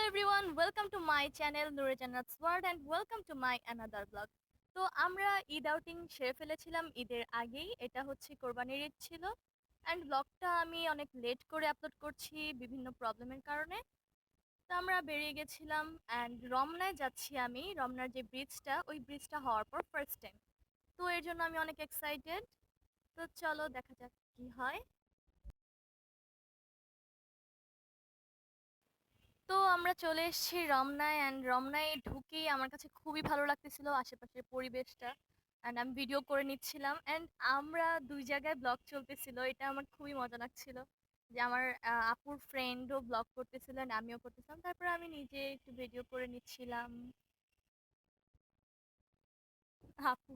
everyone, welcome to my channel Nure Jannat's World and welcome to my another vlog. তো আমরা Eid outing সেরে ফেলেছিলাম ঈদের আগেই। এটা হচ্ছে কোরবানির ঈদ ছিল অ্যান্ড ব্লগটা আমি অনেক লেট করে আপলোড করছি বিভিন্ন প্রবলেমের কারণে। তো আমরা বেরিয়ে গেছিলাম অ্যান্ড রমনায় যাচ্ছি আমি। রমনার যে ব্রিজটা ওই ব্রিজটা হওয়ার পর ফার্স্ট টাইম। তো এর জন্য আমি অনেক এক্সাইটেড। তো চলো দেখা যাক কি হয়। তো আমরা চলে এসেছি রমনায় অ্যান্ড রমনায় ঢুকেই আমার কাছে খুবই ভালো লাগতেছিল আশেপাশের পরিবেশটা অ্যান্ড আমি ভিডিও করে নিচ্ছিলাম অ্যান্ড আমরা দুই জায়গায় ব্লগ চলতেছিল, এটা আমার খুবই মজা লাগছিল যে আমার আপুর ফ্রেন্ডও ব্লগ করতেছিলেন, আমিও করতেছিলাম, তারপরে আমি নিজে একটু ভিডিও করে নিচ্ছিলাম। আপু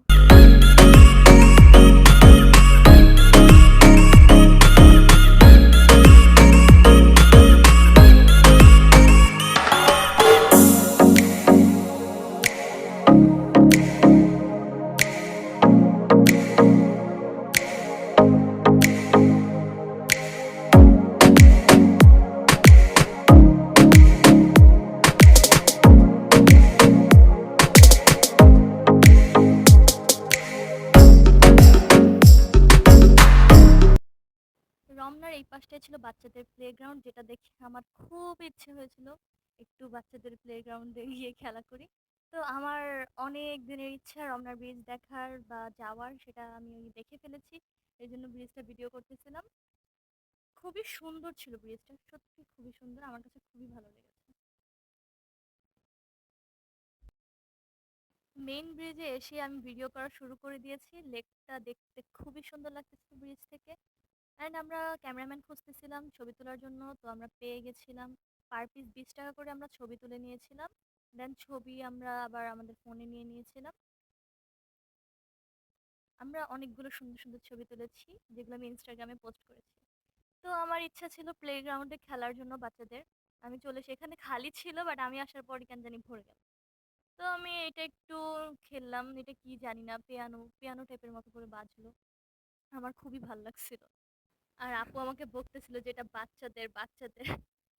রমনার এই পাশটায় ছিল বাচ্চাদের প্লেগ্রাউন্ড, যেটা দেখে আমার খুব ইচ্ছে হয়েছিল একটু বাচ্চাদের প্লেগ্রাউন্ডে গিয়ে খেলা করি। তো আমার অনেক দিনের ইচ্ছা রমনার ব্রিজ দেখার বা যাওয়ার, সেটা আমি দেখে ফেলেছি। এই জন্য ব্রিজটা ভিডিও করতেছিলাম। খুবই সুন্দর ছিল ব্রিজটা, সত্যি খুবই সুন্দর, আমার কাছে খুবই ভালো লেগেছে। মেইন ব্রিজে এসে আমি ভিডিও করা শুরু করে দিয়েছি। লেকটা দেখতে খুবই সুন্দর লাগতেছিল ব্রিজ থেকে অ্যান্ড আমরা ক্যামেরাম্যান খুঁজতেছিলাম ছবি তোলার জন্য, তো আমরা পেয়ে গেছিলাম। পার পিস 20 টাকা করে আমরা ছবি তুলে নিয়েছিলাম, দেন ছবি আমরা আবার আমাদের ফোনে নিয়ে নিয়েছিলাম। আমরা অনেকগুলো সুন্দর সুন্দর ছবি তুলেছি যেগুলো আমি ইনস্টাগ্রামে পোস্ট করেছি। তো আমার ইচ্ছা ছিল প্লেগ্রাউন্ডে খেলার জন্য বাচ্চাদের। আমি চলে সেখানে খালি ছিল, বাট আমি আসার পর কেন জানি ভরে গেল। তো আমি এটা একটু খেললাম, এটা কি জানি না, পিয়ানো পিয়ানো টাইপের মতো করে বাজলো, আমার খুবই ভালো লাগছিল। আর আপু আমাকে বকতেছিল যে এটা বাচ্চাদের বাচ্চাদের।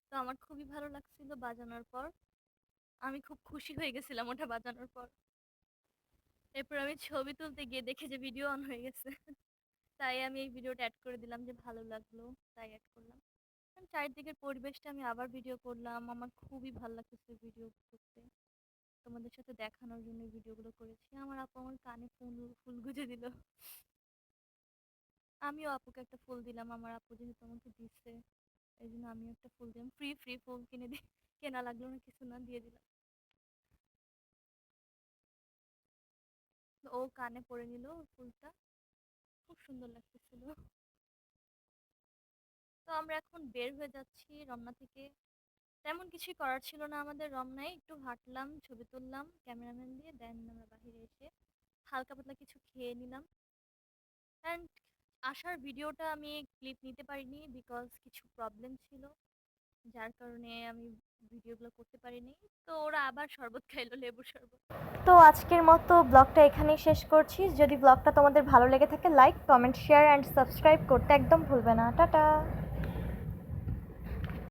তো আমার খুবই ভালো লাগছিল বাজানোর পর, আমি খুব খুশি হয়ে গেছিলাম ওটা বাজানোর পর। এরপর আমি ছবি তুলতে গিয়ে দেখে যে ভিডিও অন হয়ে গেছে। তাই আমি এই ভিডিওটা অ্যাড করে দিলাম যে ভালো লাগলো, তাই অ্যাড করলাম। কারণ চারিদিকের পরিবেশটা আমি আবার ভিডিও করলাম, আমার খুবই ভালো লাগতেছে ভিডিও করতে। তোমাদের সাথে দেখানোর জন্য ভিডিওগুলো করেছি। আমার আপু আমার কানে ফুল ফুল গুজে দিল, আমিও আপুকে একটা ফুল দিলাম, আমার আপু যেহেতু আমাকে দিচ্ছে এই জন্য আমিও একটা ফুল দিলাম। ফ্রি ফ্রি ফুল কিনে দিই, কেনা লাগলো না কিছু না, দিয়ে দিলাম। তো ও কানে পরে নিল ফুলটা, খুব সুন্দর লাগতেছিল। তো আমরা এখন বের হয়ে যাচ্ছি রমনা থেকে। তেমন কিছুই করার ছিল না আমাদের, রমনায় একটু হাঁটলাম, ছবি তুললাম ক্যামেরাম্যান দিয়ে, দেন আমরা বাহিরে এসে হালকা পাতলা কিছু খেয়ে নিলাম অ্যান্ড আসার ভিডিওটা আমি ক্লিপ নিতে পারিনি বিকজ কিছু প্রবলেম ছিল, যার কারণে আমি ভিডিওগুলো করতে পারিনি। তো ওরা আবার শরবত খাইলো, লেবুর শরবত। তো আজকের মতো ব্লগটা এখানেই শেষ করছি। যদি ব্লগটা তোমাদের ভালো লেগে থাকে like comment share and subscribe করতে একদম ভুলবে না। টাটা।